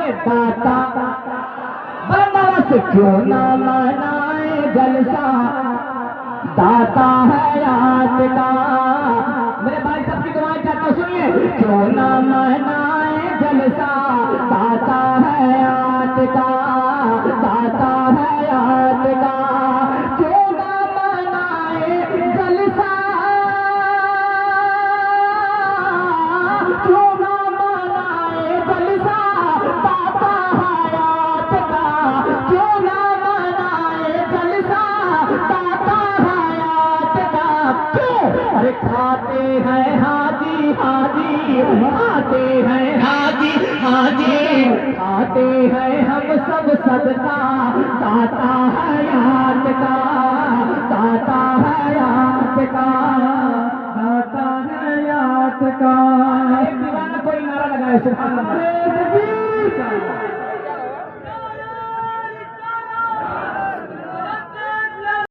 सुनिए दाता बंदोबस्त क्यों ना मनाए जलसा, दाता है रात का। मेरे भाई सबकी दुआएं चाहता हूं, सुनिए। क्यों ना मनाए जलसा, दाता है रात का, दाता है रात का। क्यों ना मनाए जलसा, क्यों ना मनाए जलसा, दाता है रात का। क्यों ना मनाए जलसा, दाता है रात का। क्यों? अरे खाते हैं हाजी हाजी, खाते हैं हाजी हाजी, खाते हैं हम सब सदका, दाता है रात का, दाता है रात का, दाता है रात का। एक दीवाना कोई नारा लगाए सुभान अल्लाह।